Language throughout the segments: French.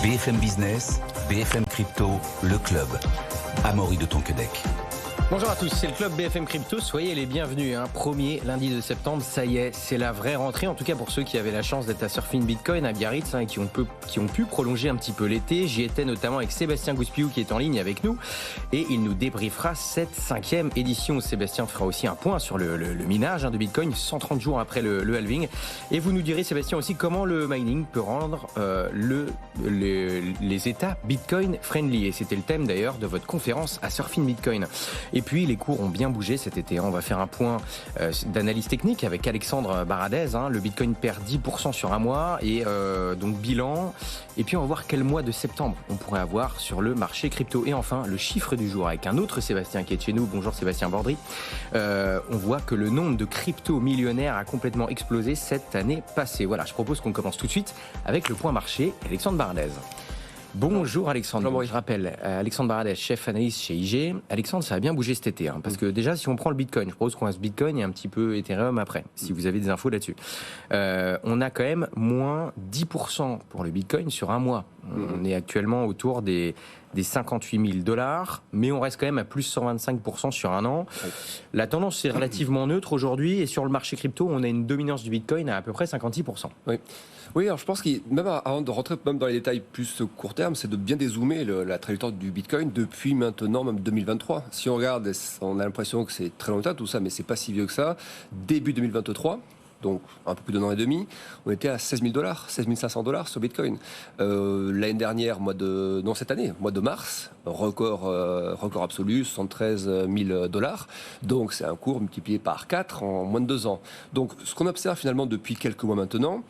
BFM Business, BFM Crypto, le club. Amaury de Tonquedec. Bonjour à tous, c'est le club BFM Crypto, soyez les bienvenus. Premier lundi de septembre, ça y est, c'est la vraie rentrée. En tout cas pour ceux qui avaient la chance d'être à Surfing Bitcoin à Biarritz et qui ont pu prolonger un petit peu l'été. J'y étais notamment avec Sébastien Gouspiou qui est en ligne avec nous et il nous débriefera cette 5e édition. Sébastien fera aussi un point sur le minage de Bitcoin 130 jours après le halving. Et vous nous direz, Sébastien, aussi comment le mining peut rendre les États Bitcoin friendly. Et c'était le thème d'ailleurs de votre conférence à Surfing Bitcoin. Et puis les cours ont bien bougé cet été. On va faire un point d'analyse technique avec Alexandre Baradez. Le Bitcoin perd 10% sur un mois et donc bilan. Et puis on va voir quel mois de septembre on pourrait avoir sur le marché crypto. Et enfin le chiffre du jour avec un autre Sébastien qui est chez nous. Bonjour Sébastien Bordry. On voit que le nombre de crypto-millionnaires a complètement explosé cette année passée. Voilà, je propose qu'on commence tout de suite avec le point marché. Alexandre Baradez. Bonjour Alexandre. Bonjour, je rappelle, Alexandre Baradez, chef analyste chez IG. Alexandre, ça a bien bougé cet été, parce que déjà, si on prend le Bitcoin, je propose qu'on fasse Bitcoin et un petit peu Ethereum après, si vous avez des infos là-dessus. On a quand même moins 10% pour le Bitcoin sur un mois. On est actuellement autour des 58 000 $, mais on reste quand même à plus 125% sur un an. La tendance est relativement neutre aujourd'hui, et sur le marché crypto, on a une dominance du Bitcoin à peu près 56%. Oui, alors je pense que même avant de rentrer même dans les détails plus court terme, c'est de bien dézoomer la trajectoire du Bitcoin depuis maintenant, même 2023. Si on regarde, on a l'impression que c'est très longtemps tout ça, mais c'est pas si vieux que ça. Début 2023, donc un peu plus d'un an et demi, on était à 16 000 $, 16 500 $ sur Bitcoin. L'année dernière, cette année, mois de mars, record absolu, 73 000 $. Donc c'est un cours multiplié par 4 en moins de 2 ans. Donc ce qu'on observe finalement depuis quelques mois maintenant,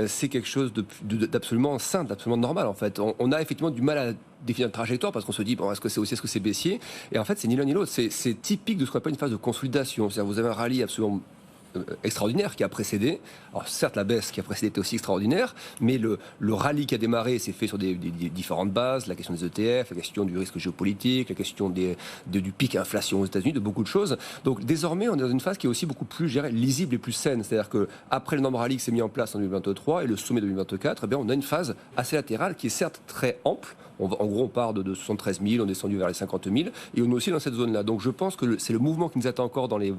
c'est quelque chose d'absolument sain, d'absolument normal en fait. On a effectivement du mal à définir une trajectoire parce qu'on se dit est-ce que c'est baissier, et en fait c'est ni l'un ni l'autre. C'est typique de ce qu'on appelle une phase de consolidation. C'est-à-dire vous avez un rallye absolument extraordinaire qui a précédé. Alors certes la baisse qui a précédé était aussi extraordinaire, mais le rallye qui a démarré s'est fait sur des différentes bases, la question des ETF, la question du risque géopolitique, la question du pic inflation aux États-Unis, de beaucoup de choses. Donc désormais on est dans une phase qui est aussi beaucoup plus lisible et plus saine, c'est-à-dire que après le normal rallye qui s'est mis en place en 2023 et le sommet 2024, on a une phase assez latérale qui est certes très ample. En gros, on part de 73 000, on est descendu vers les 50 000, et on est aussi dans cette zone-là. Donc, je pense que c'est le mouvement qui nous attend encore dans les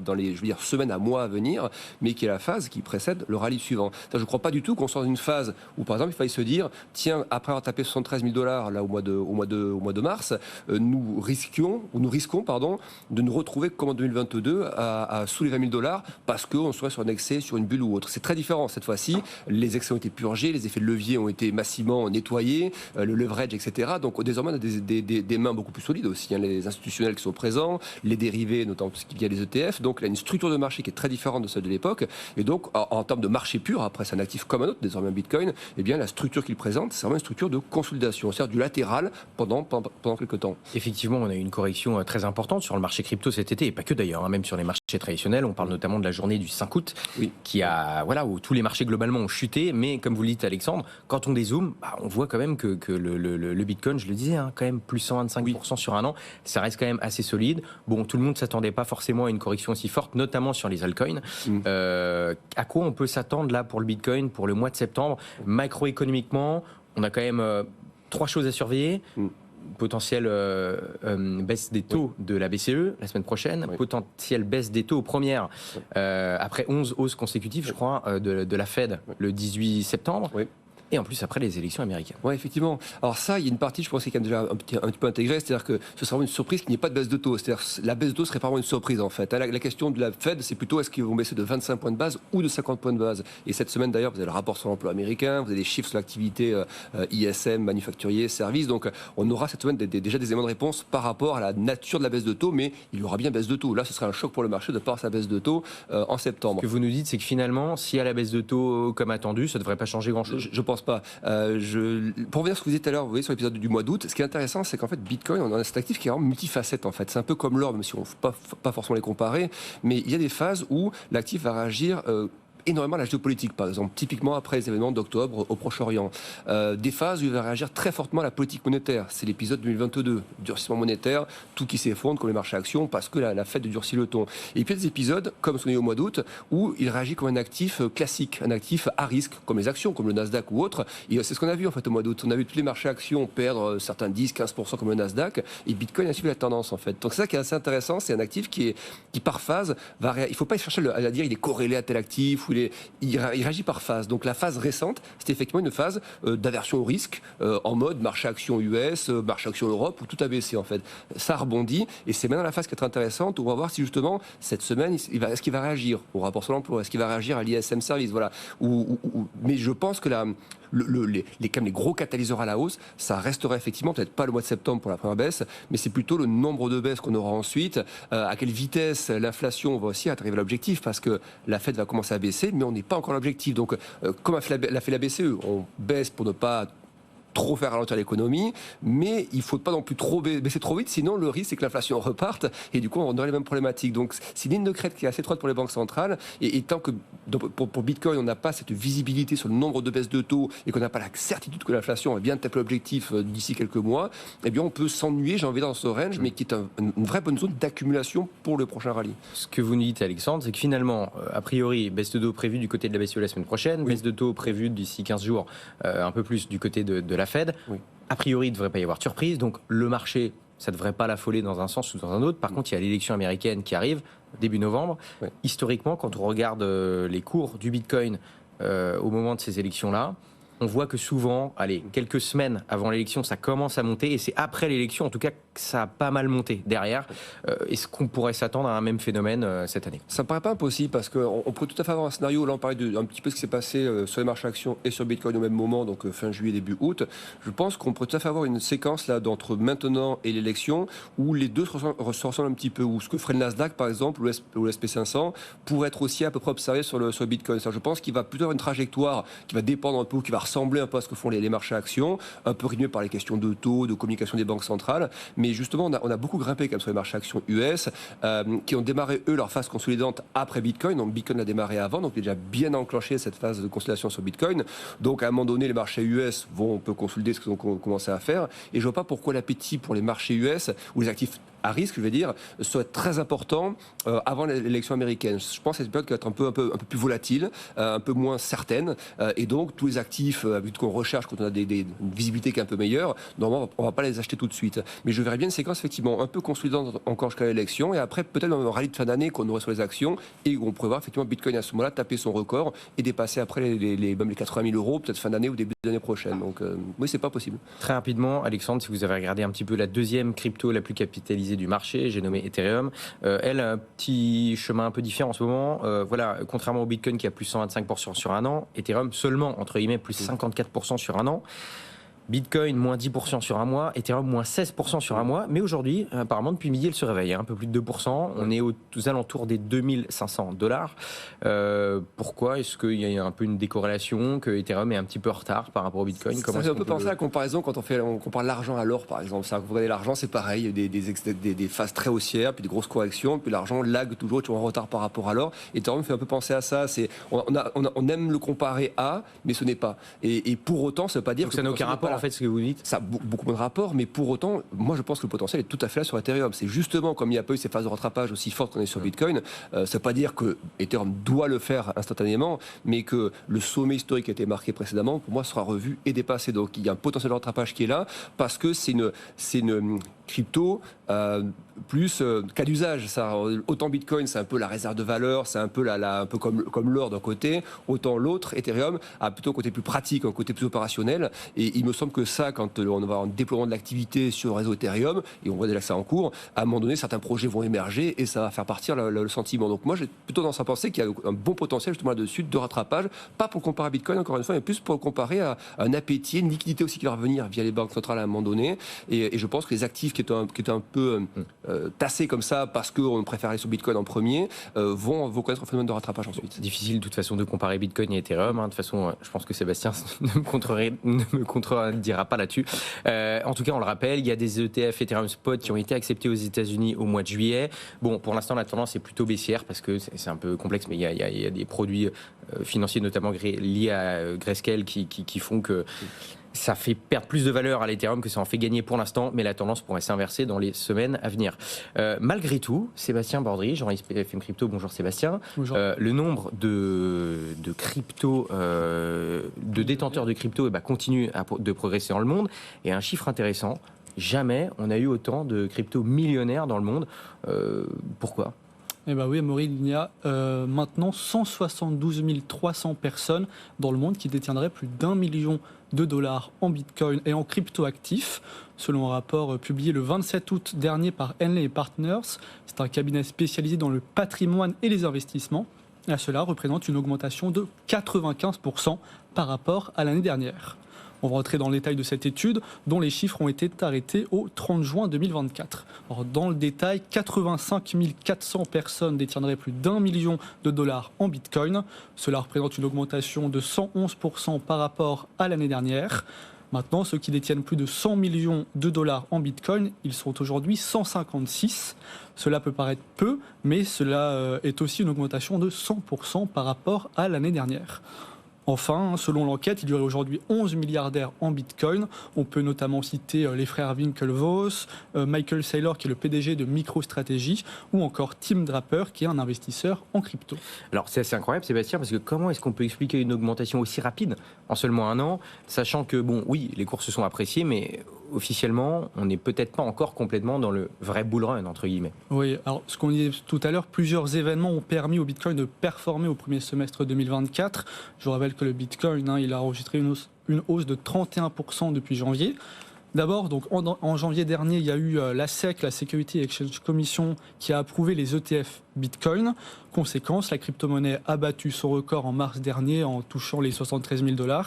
semaines à mois à venir, mais qui est la phase qui précède le rallye suivant. Je ne crois pas du tout qu'on soit dans une phase où, par exemple, il faille se dire, tiens, après avoir tapé 73 000 $ là au mois de mars, nous risquons de nous retrouver comme en 2022 à sous les 20 000 $ parce qu'on serait sur un excès, sur une bulle ou autre. C'est très différent cette fois-ci. Les excès ont été purgés, les effets de levier ont été massivement nettoyés, le leverage, etc. Donc désormais on a des mains beaucoup plus solides aussi, les institutionnels qui sont présents, les dérivés, notamment parce qu'il y a les ETF. Donc il y a une structure de marché qui est très différente de celle de l'époque. Et donc en termes de marché pur, après c'est un actif comme un autre, désormais un Bitcoin, la structure qu'il présente, c'est vraiment une structure de consolidation, c'est-à-dire du latéral pendant quelques temps. Effectivement, on a eu une correction très importante sur le marché crypto cet été, et pas que d'ailleurs, même sur les marchés traditionnels. On parle notamment de la journée du 5 août, où tous les marchés globalement ont chuté. Mais comme vous le dites Alexandre, quand on dézoome, on voit quand même que le Bitcoin, je le disais, quand même plus 125% sur un an, ça reste quand même assez solide. Bon, tout le monde ne s'attendait pas forcément à une correction aussi forte, notamment sur les altcoins. À quoi on peut s'attendre là pour le Bitcoin, pour le mois de septembre? Macroéconomiquement, on a quand même 3 choses à surveiller. Potentielle baisse des taux de la BCE la semaine prochaine, potentielle baisse des taux aux premières, après 11 hausses consécutives, je crois, de la Fed le 18 septembre. Et en plus, après les élections américaines. Oui, effectivement. Alors ça, il y a une partie, je pense, qui est quand même déjà un petit peu intégrée, c'est-à-dire que ce sera vraiment une surprise qu'il n'y ait pas de baisse de taux. C'est-à-dire la baisse de taux serait pas vraiment une surprise, en fait. La question de la Fed, c'est plutôt est-ce qu'ils vont baisser de 25 points de base ou de 50 points de base. Et cette semaine, d'ailleurs, vous avez le rapport sur l'emploi américain, vous avez des chiffres sur l'activité ISM, manufacturier, services. Donc, on aura cette semaine déjà des éléments de réponse par rapport à la nature de la baisse de taux, mais il y aura bien baisse de taux. Là, ce serait un choc pour le marché de par sa baisse de taux en septembre. Ce que vous nous dites, c'est que finalement, s'il y a la baisse de taux comme attendu, ça ne devrait pas changer grand-chose. Je pense pas. Pour revenir à ce que vous disiez tout à l'heure, vous voyez sur l'épisode du mois d'août, ce qui est intéressant, c'est qu'en fait Bitcoin, on a cet actif qui est vraiment multifacette en fait. C'est un peu comme l'or, même si on ne peut pas forcément les comparer, mais il y a des phases où l'actif va réagir énormément la géopolitique, par exemple, typiquement après les événements d'octobre au Proche-Orient. Des phases où il va réagir très fortement à la politique monétaire. C'est l'épisode 2022, durcissement monétaire, tout qui s'effondre comme les marchés actions parce que la Fed durcit le ton. Et puis des épisodes, comme celui au mois d'août, où il réagit comme un actif classique, un actif à risque, comme les actions, comme le Nasdaq ou autre. Et c'est ce qu'on a vu en fait au mois d'août. On a vu tous les marchés actions perdre certains 10-15% comme le Nasdaq, et Bitcoin a suivi la tendance en fait. Donc c'est ça qui est assez intéressant, c'est un actif qui par phase va il ne faut pas chercher à dire il est corrélé à tel actif ou il réagit par phase. Donc la phase récente, c'était effectivement une phase d'aversion au risque en mode marché action US, marché action Europe, où tout a baissé en fait. Ça rebondit et c'est maintenant la phase qui est très intéressante où on va voir si justement cette semaine est-ce qu'il va réagir au rapport sur l'emploi, est-ce qu'il va réagir à l'ISM Service, voilà. Mais je pense que les gros catalyseurs à la hausse, ça restera effectivement peut-être pas le mois de septembre pour la première baisse, mais c'est plutôt le nombre de baisses qu'on aura ensuite, à quelle vitesse l'inflation va aussi arriver à l'objectif, parce que la Fed va commencer à baisser, mais on n'est pas encore à l'objectif. Donc, comme l'a fait la BCE, on baisse pour ne pas trop faire ralentir l'économie, mais il ne faut pas non plus trop baisser trop vite, sinon le risque c'est que l'inflation reparte et du coup on aura les mêmes problématiques. Donc c'est une ligne de crête qui est assez étroite pour les banques centrales et tant que pour Bitcoin on n'a pas cette visibilité sur le nombre de baisses de taux et qu'on n'a pas la certitude que l'inflation va bien taper l'objectif d'ici quelques mois, eh bien on peut s'ennuyer, j'ai envie, dans ce range, mais qui est une vraie bonne zone d'accumulation pour le prochain rallye. Ce que vous nous dites, Alexandre, c'est que finalement, a priori, baisse de taux prévue du côté de la BCE la semaine prochaine, baisse de taux prévue d'ici 15 jours, un peu plus du côté de la Fed. Oui. A priori, il ne devrait pas y avoir de surprise. Donc, le marché, ça ne devrait pas l'affoler dans un sens ou dans un autre. Par contre, il y a l'élection américaine qui arrive début novembre. Oui. Historiquement, quand on regarde les cours du Bitcoin au moment de ces élections-là, on voit que souvent, quelques semaines avant l'élection, ça commence à monter. Et c'est après l'élection, en tout cas, que ça a pas mal monté derrière. Est-ce qu'on pourrait s'attendre à un même phénomène cette année ? Ça ne me paraît pas impossible parce qu'on pourrait tout à fait avoir un scénario. Là, on parlait un petit peu ce qui s'est passé sur les marchés actions et sur Bitcoin au même moment, donc fin juillet, début août. Je pense qu'on pourrait tout à fait avoir une séquence là d'entre maintenant et l'élection où les deux se ressemblent un petit peu. Où ce que ferait le Nasdaq, par exemple, ou le SP500, pourrait être aussi à peu près observé sur le Bitcoin. Je pense qu'il va plutôt avoir une trajectoire qui va dépendre un peu, qui va ressembler un peu à ce que font les marchés actions, un peu rythmé par les questions de taux, de communication des banques centrales. Mais justement, on a beaucoup grimpé quand même sur les marchés actions US, qui ont démarré, eux, leur phase consolidante après Bitcoin. Donc Bitcoin a démarré avant, donc il est déjà bien enclenché cette phase de consolidation sur Bitcoin. Donc à un moment donné, les marchés US vont un peu consolider ce qu'ils ont commencé à faire. Et je ne vois pas pourquoi l'appétit pour les marchés US, ou les actifs à risque, je vais dire, soit très important avant l'élection américaine. Je pense que c'est une période qui va être un peu plus volatile, un peu moins certaine, et donc tous les actifs qu'on recherche quand on a une visibilité qui est un peu meilleure, normalement on ne va pas les acheter tout de suite. Mais je verrais bien une séquence effectivement un peu consolidante encore jusqu'à l'élection, et après peut-être dans un rallye de fin d'année qu'on aurait sur les actions, et où on pourrait voir effectivement Bitcoin à ce moment-là taper son record et dépasser après même les 80 000 €, peut-être fin d'année ou début de l'année prochaine. Donc oui, c'est pas possible. Très rapidement, Alexandre, si vous avez regardé un petit peu la deuxième crypto la plus capitalisée du marché, j'ai nommé Ethereum. Elle a un petit chemin un peu différent en ce moment. Voilà, contrairement au Bitcoin qui a plus 125% sur un an, Ethereum seulement, entre guillemets, plus 54% sur un an. Bitcoin, moins 10% sur un mois, Ethereum, moins 16% sur un mois. Mais aujourd'hui, apparemment, depuis midi, elle se réveille, un peu plus de 2%. On est aux alentours des $2 500. Pourquoi ? Est-ce qu'il y a un peu une décorrélation, que Ethereum est un petit peu en retard par rapport au Bitcoin ? Ça fait un peu penser à la comparaison quand on compare l'argent à l'or, par exemple. Vous regardez l'argent, c'est pareil, il y a des phases très haussières, puis des grosses corrections, puis l'argent lag toujours, tu es en retard par rapport à l'or. Ethereum fait un peu penser à ça. On aime le comparer à, mais ce n'est pas. Et pour autant, ça ne veut pas dire donc que ça n'a aucun rapport. En fait, ce que vous dites, ça a beaucoup moins de rapport, mais pour autant, moi je pense que le potentiel est tout à fait là sur Ethereum. C'est justement comme il n'y a pas eu ces phases de rattrapage aussi fortes qu'on est sur Bitcoin, ça ne veut pas dire que Ethereum doit le faire instantanément, mais que le sommet historique qui a été marqué précédemment, pour moi, sera revu et dépassé. Donc il y a un potentiel de rattrapage qui est là, parce que c'est une crypto plus cas d'usage. Ça, autant Bitcoin, c'est un peu la réserve de valeur, c'est un peu un peu comme l'or d'un côté, autant l'autre, Ethereum, a plutôt un côté plus pratique, un côté plus opérationnel. Et il me semble que ça, quand on va avoir un déploiement de l'activité sur le réseau Ethereum, et on voit déjà que ça en cours, à un moment donné, certains projets vont émerger et ça va faire partir le sentiment. Donc moi, j'ai plutôt tendance à penser qu'il y a un bon potentiel justement là-dessus de rattrapage, pas pour comparer à Bitcoin encore une fois, mais plus pour comparer à un appétit, une liquidité aussi qui va revenir via les banques centrales à un moment donné. Et je pense que les actifs qui étaient un peu tassés comme ça parce qu'on préfère aller sur Bitcoin en premier, vont connaître un phénomène de rattrapage ensuite. Difficile de toute façon de comparer Bitcoin et Ethereum. De toute façon, je pense que Sébastien ne me contredira pas là-dessus. En tout cas, on le rappelle, il y a des ETF Ethereum Spot qui ont été acceptés aux États-Unis au mois de juillet. Bon, pour l'instant, la tendance est plutôt baissière parce que c'est un peu complexe, mais il y a des produits financiers, notamment liés à Grayscale, qui font que ça fait perdre plus de valeur à l'Ethereum que ça en fait gagner pour l'instant, mais la tendance pourrait s'inverser dans les semaines à venir. Malgré tout, Sébastien Bordry, journaliste BFM Crypto, bonjour Sébastien. Bonjour. Le nombre de crypto, de détenteurs de crypto continue de progresser dans le monde. Et un chiffre intéressant, jamais on a eu autant de crypto millionnaires dans le monde. Pourquoi ? Eh bien oui, Amaury, il y a maintenant 172 300 personnes dans le monde qui détiendraient plus d'1 million de dollars en Bitcoin et en crypto-actifs, selon un rapport publié le 27 août dernier par Henley Partners. C'est un cabinet spécialisé dans le patrimoine et les investissements. Et cela représente une augmentation de 95% par rapport à l'année dernière. On va rentrer dans le détail de cette étude, dont les chiffres ont été arrêtés au 30 juin 2024. Alors, dans le détail, 85 400 personnes détiendraient plus d'1 million de dollars en Bitcoin. Cela représente une augmentation de 111% par rapport à l'année dernière. Maintenant, ceux qui détiennent plus de 100 millions de dollars en Bitcoin, ils sont aujourd'hui 156. Cela peut paraître peu, mais cela est aussi une augmentation de 100% par rapport à l'année dernière. Enfin, selon l'enquête, il y aurait aujourd'hui 11 milliardaires en Bitcoin. On peut notamment citer les frères Winklevoss, Michael Saylor qui est le PDG de MicroStrategy ou encore Tim Draper qui est un investisseur en crypto. Alors c'est assez incroyable Sébastien, parce que comment est-ce qu'on peut expliquer une augmentation aussi rapide en seulement un an, sachant que bon oui, les cours se sont appréciés, mais officiellement, on n'est peut-être pas encore complètement dans le vrai bull run, entre guillemets. Oui, alors ce qu'on disait tout à l'heure, plusieurs événements ont permis au Bitcoin de performer au premier semestre 2024. Je vous rappelle que le Bitcoin, il a enregistré une hausse de 31% depuis janvier. D'abord, donc, en janvier dernier, il y a eu la SEC, la Security Exchange Commission, qui a approuvé les ETF Bitcoin. Conséquence, la crypto-monnaie a battu son record en mars dernier en touchant les 73 000 $.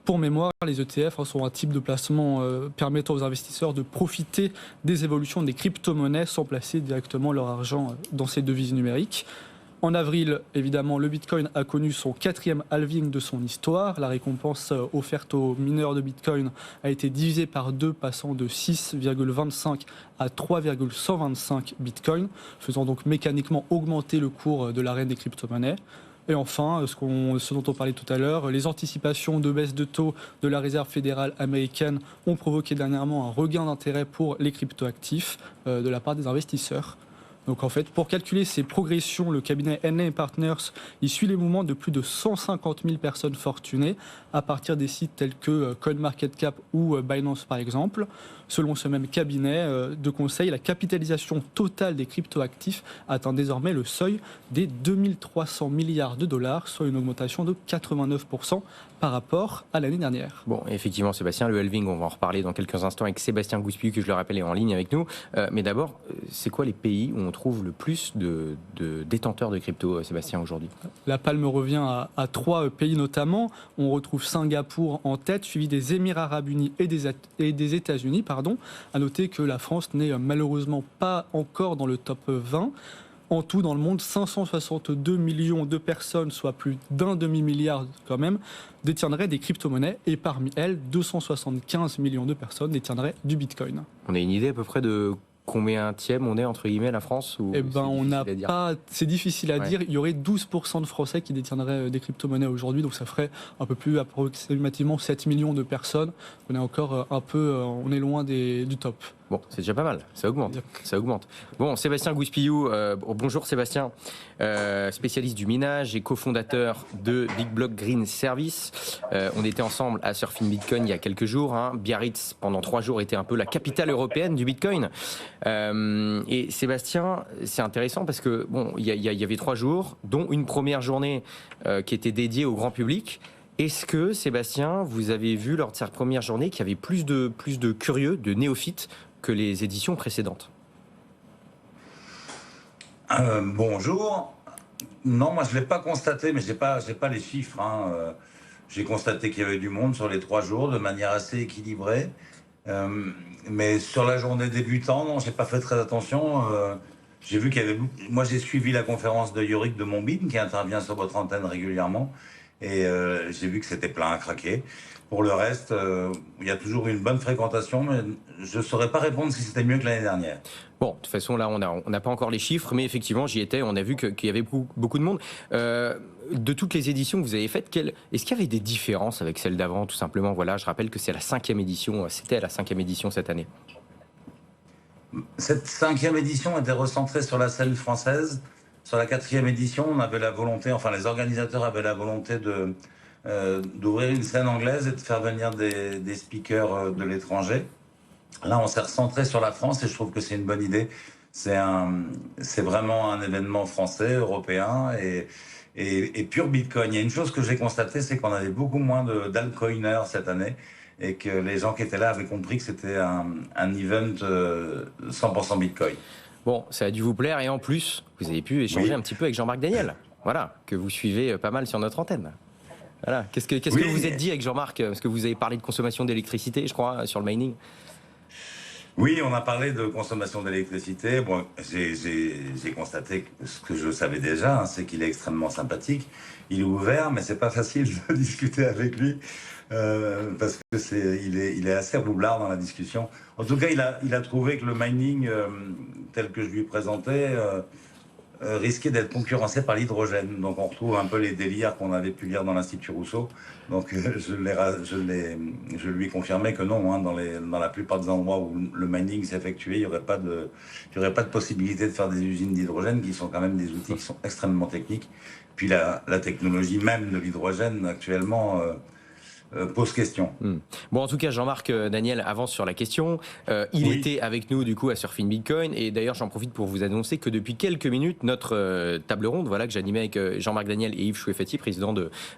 Pour mémoire, les ETF sont un type de placement permettant aux investisseurs de profiter des évolutions des crypto-monnaies sans placer directement leur argent dans ces devises numériques. En avril, évidemment, le Bitcoin a connu son 4e halving de son histoire. La récompense offerte aux mineurs de Bitcoin a été divisée par 2, passant de 6,25 à 3,125 Bitcoin, faisant donc mécaniquement augmenter le cours de l'arène des crypto-monnaies. Et enfin, ce dont on parlait tout à l'heure, les anticipations de baisse de taux de la Réserve fédérale américaine ont provoqué dernièrement un regain d'intérêt pour les cryptoactifs de la part des investisseurs. Donc en fait, pour calculer ces progressions, le cabinet Henley Partners il suit les mouvements de plus de 150 000 personnes fortunées à partir des sites tels que CoinMarketCap ou Binance par exemple. Selon ce même cabinet de conseil, la capitalisation totale des cryptoactifs atteint désormais le seuil des 2300 milliards de dollars, soit une augmentation de 89% par rapport à l'année dernière. Bon, effectivement, Sébastien, le halving, on va en reparler dans quelques instants avec Sébastien Gouspiou, que je le rappelle est en ligne avec nous. Mais d'abord, c'est quoi les pays où on trouve le plus de détenteurs de crypto, Sébastien, aujourd'hui ? La palme revient à 3 pays notamment. On retrouve Singapour en tête, suivi des Émirats arabes unis et des États-Unis. À noter que la France n'est malheureusement pas encore dans le top 20. En tout, dans le monde, 562 millions de personnes, soit plus d'un demi-milliard quand même, détiendraient des crypto-monnaies et parmi elles, 275 millions de personnes détiendraient du Bitcoin. On a une idée à peu près de combien on est, entre guillemets, la France ou on n'a pas. C'est difficile à dire. Il y aurait 12% de Français qui détiendraient des crypto-monnaies aujourd'hui, donc ça ferait un peu plus approximativement 7 millions de personnes. On est encore on est loin du top. Bon, c'est déjà pas mal, ça augmente. Bon, Sébastien Gouspiou, bonjour Sébastien, spécialiste du minage et cofondateur de Big Block Green Service. On était ensemble à Surfing Bitcoin il y a quelques jours. Biarritz, pendant 3 jours, était un peu la capitale européenne du Bitcoin. Et Sébastien, c'est intéressant parce que bon, il y avait 3 jours, dont une première journée qui était dédiée au grand public. Est-ce que, Sébastien, vous avez vu lors de cette première journée qu'il y avait plus de curieux, de néophytes que les éditions précédentes ? Bonjour. Non, moi je ne l'ai pas constaté, mais je n'ai pas les chiffres. J'ai constaté qu'il y avait du monde sur les 3 jours de manière assez équilibrée. Mais sur la journée débutant, non, j'ai pas fait très attention. J'ai vu qu'il y avait. Moi, j'ai suivi la conférence de Yorick de Montbin, qui intervient sur votre antenne régulièrement, et j'ai vu que c'était plein à craquer. Pour le reste, il y a toujours une bonne fréquentation, mais je saurais pas répondre si c'était mieux que l'année dernière. Bon, de toute façon, là, on n'a pas encore les chiffres, mais effectivement, j'y étais, on a vu qu'il y avait beaucoup de monde. De toutes les éditions que vous avez faites, est-ce qu'il y avait des différences avec celles d'avant, tout simplement? Voilà, je rappelle que c'est la 5e édition, c'était la 5e édition cette année. Cette 5e édition était recentrée sur la scène française. Sur la 4e édition, on avait la volonté, enfin les organisateurs avaient la volonté d'ouvrir une scène anglaise et de faire venir des speakers de l'étranger. Là, on s'est recentré sur la France et je trouve que c'est une bonne idée. C'est vraiment un événement français, européen et pur Bitcoin. Il y a une chose que j'ai constatée, c'est qu'on avait beaucoup moins d'altcoiners cette année et que les gens qui étaient là avaient compris que c'était un event 100% Bitcoin. Bon, ça a dû vous plaire et en plus, vous avez pu échanger un petit peu avec Jean-Marc Daniel, voilà, que vous suivez pas mal sur notre antenne. Voilà. Qu'est-ce que vous vous êtes dit avec Jean-Marc? Parce que vous avez parlé de consommation d'électricité, je crois, sur le mining. Oui, on a parlé de consommation d'électricité. Bon, j'ai constaté ce que je savais déjà, c'est qu'il est extrêmement sympathique. Il est ouvert, mais c'est pas facile de discuter avec lui parce que il est assez roublard dans la discussion. En tout cas, il a trouvé que le mining tel que je lui présentais risquait d'être concurrencé par l'hydrogène. Donc on retrouve un peu les délires qu'on avait pu lire dans l'Institut Rousseau. Donc je lui ai confirmé que non, hein, dans la plupart des endroits où le mining s'effectuait, il n'y aurait pas de possibilité de faire des usines d'hydrogène qui sont quand même des outils qui sont extrêmement techniques. Puis la technologie même de l'hydrogène actuellement pose question. Bon, en tout cas, Jean-Marc Daniel avance sur la question. Il était avec nous du coup à Surfing Bitcoin et d'ailleurs j'en profite pour vous annoncer que depuis quelques minutes notre table ronde, voilà, que j'animais avec Jean-Marc Daniel et Yves Chouefati,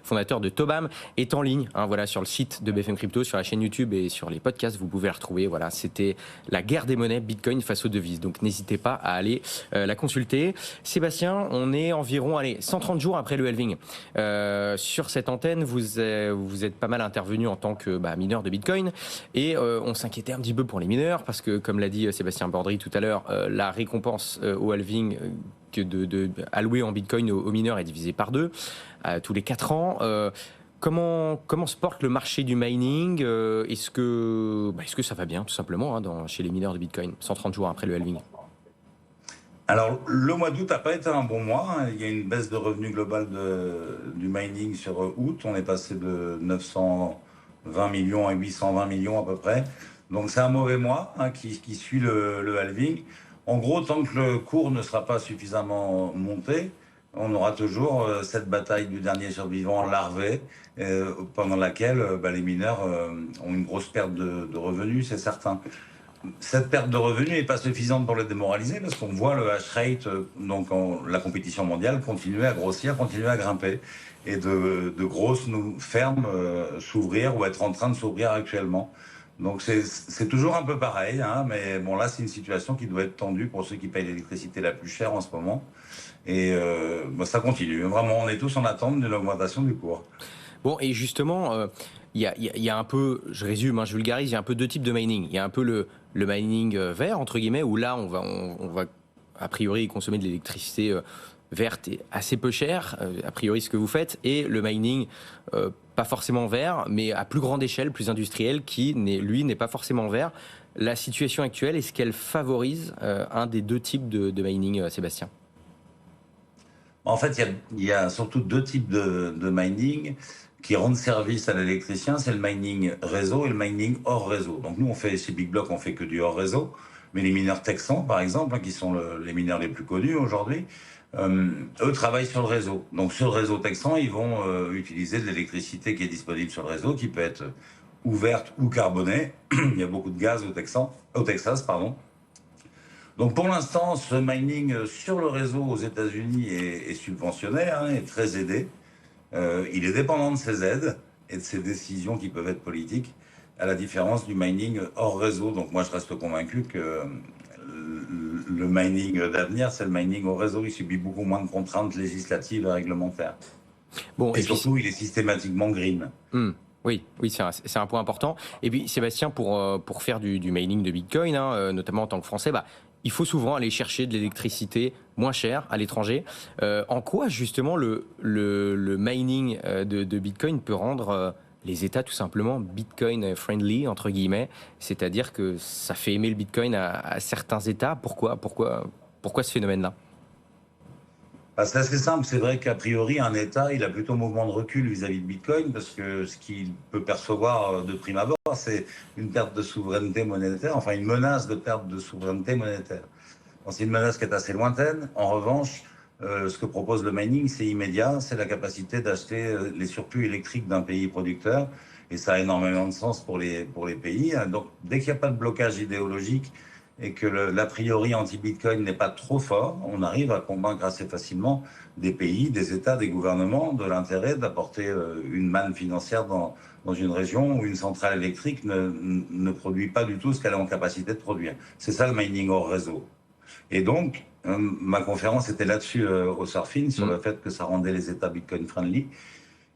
fondateur de Tobam, est en ligne. Hein, voilà, sur le site de BFM Crypto, sur la chaîne YouTube et sur les podcasts, vous pouvez la retrouver. Voilà, c'était la guerre des monnaies Bitcoin face aux devises. Donc n'hésitez pas à aller la consulter. Sébastien, on est environ 130 jours après le halving. Sur cette antenne, vous êtes pas mal intervenu en tant que mineur de Bitcoin et on s'inquiétait un petit peu pour les mineurs parce que, comme l'a dit Sébastien Bordry tout à l'heure, la récompense au halving allouée en Bitcoin aux mineurs est divisée par 2 tous les 4 ans. Comment se porte le marché du mining? Est-ce que ça va bien tout simplement chez les mineurs de Bitcoin 130 jours après le halving? Alors, le mois d'août n'a pas été un bon mois. Il y a une baisse de revenus global du mining sur août. On est passé de 920 millions à 820 millions à peu près. Donc, c'est un mauvais mois qui suit le halving. En gros, tant que le cours ne sera pas suffisamment monté, on aura toujours cette bataille du dernier survivant larvé, pendant laquelle les mineurs ont une grosse perte de revenus, c'est certain. Cette perte de revenus n'est pas suffisante pour les démoraliser parce qu'on voit le hash rate, la compétition mondiale, continuer à grossir, continuer à grimper et de grosses fermes s'ouvrir ou être en train de s'ouvrir actuellement. Donc c'est toujours un peu pareil, mais bon là c'est une situation qui doit être tendue pour ceux qui payent l'électricité la plus chère en ce moment. Et ça continue. Vraiment, on est tous en attente d'une augmentation du cours. Bon, et justement, il y a un peu, je résume, je vulgarise, il y a un peu 2 types de mining. Il y a un peu le mining vert, entre guillemets, où là, on va a priori consommer de l'électricité verte et assez peu chère, a priori ce que vous faites, et le mining pas forcément vert, mais à plus grande échelle, plus industriel, qui, lui, n'est pas forcément vert. La situation actuelle, est-ce qu'elle favorise un des 2 types de mining, Sébastien? En fait, il y a surtout 2 types de mining qui rendent service à l'électricien, c'est le mining réseau et le mining hors réseau. Donc nous, chez Big Block, on fait que du hors réseau, mais les mineurs texans, par exemple, qui sont les mineurs les plus connus aujourd'hui, eux travaillent sur le réseau. Donc sur le réseau texan, ils vont utiliser de l'électricité qui est disponible sur le réseau, qui peut être ou verte ou carbonée. Il y a beaucoup de gaz au Texas. Donc pour l'instant, ce mining sur le réseau aux États-Unis est subventionné, est très aidé. Il est dépendant de ces aides et de ces décisions qui peuvent être politiques, à la différence du mining hors réseau. Donc moi, je reste convaincu que le mining d'avenir, c'est le mining au réseau. Il subit beaucoup moins de contraintes législatives et réglementaires. Bon, et surtout, il est systématiquement green. Oui, c'est un point important. Et puis Sébastien, pour faire du mining de Bitcoin, notamment en tant que Français, il faut souvent aller chercher de l'électricité moins chère à l'étranger. En quoi justement le mining de Bitcoin peut rendre les États tout simplement Bitcoin friendly entre guillemets, c'est-à-dire que ça fait aimer le Bitcoin à certains États. Pourquoi ce phénomène-là? C'est assez simple, c'est vrai qu'a priori, un État, il a plutôt mouvement de recul vis-à-vis de Bitcoin, parce que ce qu'il peut percevoir de prime abord, c'est une perte de souveraineté monétaire, enfin une menace de perte de souveraineté monétaire. C'est une menace qui est assez lointaine. En revanche, ce que propose le mining, c'est immédiat, c'est la capacité d'acheter les surplus électriques d'un pays producteur, et ça a énormément de sens pour les pays. Donc dès qu'il n'y a pas de blocage idéologique, et que l'a priori anti-Bitcoin n'est pas trop fort, on arrive à convaincre assez facilement des pays, des États, des gouvernements de l'intérêt d'apporter une manne financière dans une région où une centrale électrique ne produit pas du tout ce qu'elle est en capacité de produire. C'est ça le mining hors réseau. Et donc, ma conférence était là-dessus au Surfin, sur le fait que ça rendait les États Bitcoin friendly.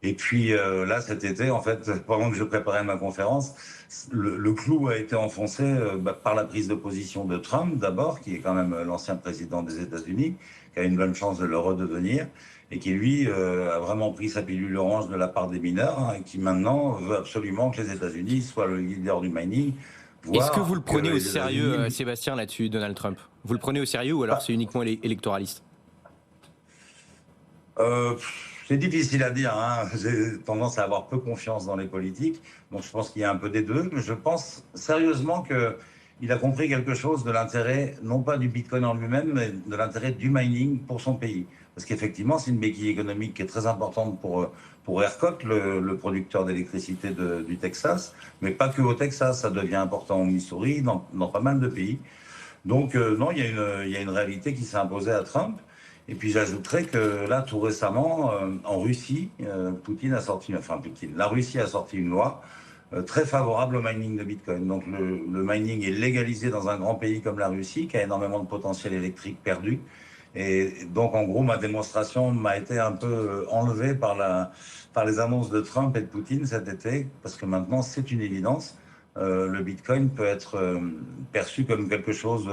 Et puis là, cet été, en fait, pendant que je préparais ma conférence, le clou a été enfoncé par la prise de position de Trump, d'abord, qui est quand même l'ancien président des États-Unis, qui a une bonne chance de le redevenir, et qui, lui, a vraiment pris sa pilule orange de la part des mineurs, et qui maintenant veut absolument que les États-Unis soient le leader du mining. Est-ce que vous le prenez au sérieux, Sébastien, là-dessus, Donald Trump? Vous le prenez au sérieux ou alors c'est uniquement électoraliste? C'est difficile à dire, J'ai tendance à avoir peu confiance dans les politiques, donc je pense qu'il y a un peu des deux, mais je pense sérieusement qu'il a compris quelque chose de l'intérêt, non pas du Bitcoin en lui-même, mais de l'intérêt du mining pour son pays. Parce qu'effectivement, c'est une béquille économique qui est très importante pour ERCOT, le producteur d'électricité du Texas, mais pas que au Texas, ça devient important au Missouri, dans pas mal de pays. Donc non, il y a une réalité qui s'est imposée à Trump. Et puis j'ajouterais que là, tout récemment, en Russie, la Russie a sorti une loi très favorable au mining de Bitcoin. Donc le mining est légalisé dans un grand pays comme la Russie, qui a énormément de potentiel électrique perdu. Et donc en gros, ma démonstration m'a été un peu enlevée par les annonces de Trump et de Poutine cet été, parce que maintenant c'est une évidence. Le Bitcoin peut être perçu comme quelque chose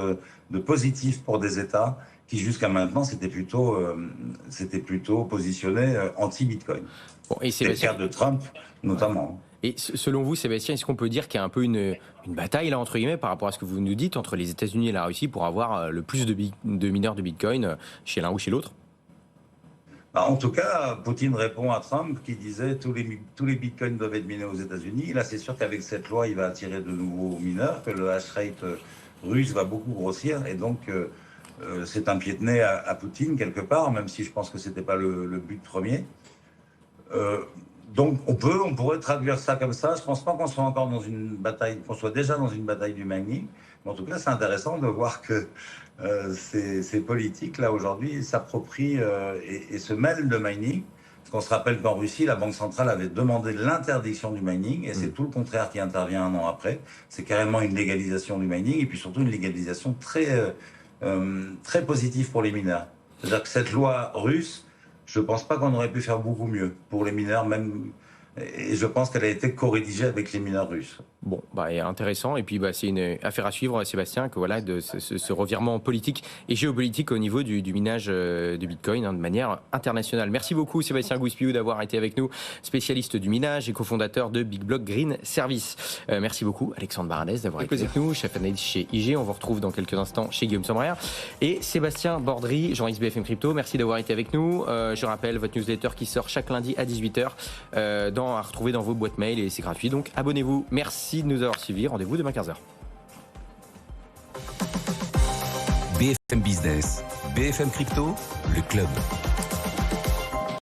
de positif pour des États qui jusqu'à maintenant c'était plutôt positionné anti-Bitcoin. Bon, et c'est le cas de Trump notamment. Et selon vous, Sébastien, est-ce qu'on peut dire qu'il y a un peu une bataille là entre guillemets par rapport à ce que vous nous dites entre les États-Unis et la Russie pour avoir le plus de mineurs de Bitcoin chez l'un ou chez l'autre? En tout cas, Poutine répond à Trump qui disait tous les bitcoins doivent être minés aux États-Unis. Là, c'est sûr qu'avec cette loi, il va attirer de nouveaux mineurs, que le hash rate russe va beaucoup grossir, et donc c'est un pied de nez à Poutine quelque part, même si je pense que c'était pas le but premier. Donc on pourrait traduire ça comme ça. Je pense pas qu'on soit encore dans une bataille, qu'on soit déjà dans une bataille du mining. Mais en tout cas, c'est intéressant de voir que ces politiques là aujourd'hui s'approprient et se mêlent de mining. Parce qu'on se rappelle qu'en Russie, la Banque centrale avait demandé l'interdiction du mining, et c'est tout le contraire qui intervient un an après. C'est carrément une légalisation du mining, et puis surtout une légalisation très positive pour les mineurs. C'est-à-dire que cette loi russe, je ne pense pas qu'on aurait pu faire beaucoup mieux pour les mineurs, même, et je pense qu'elle a été co-rédigée avec les mineurs russes. Bon, intéressant. Et puis, c'est une affaire à suivre, Sébastien, que voilà, de ce revirement politique et géopolitique au niveau du minage de Bitcoin de manière internationale. Merci beaucoup, Sébastien Gouispiou, d'avoir été avec nous, spécialiste du minage et cofondateur de Big Block Green Service. Merci beaucoup, Alexandre Baradez, d'avoir été avec nous, chef analyste chez IG. On vous retrouve dans quelques instants chez Guillaume Sombrère. Et Sébastien Bordry, journaliste BFM Crypto, merci d'avoir été avec nous. Je rappelle, votre newsletter qui sort chaque lundi à 18h, à retrouver dans vos boîtes mail, et c'est gratuit. Donc, abonnez-vous. Merci de nous avoir suivis. Rendez-vous demain 15h. BFM Business, BFM Crypto, le club.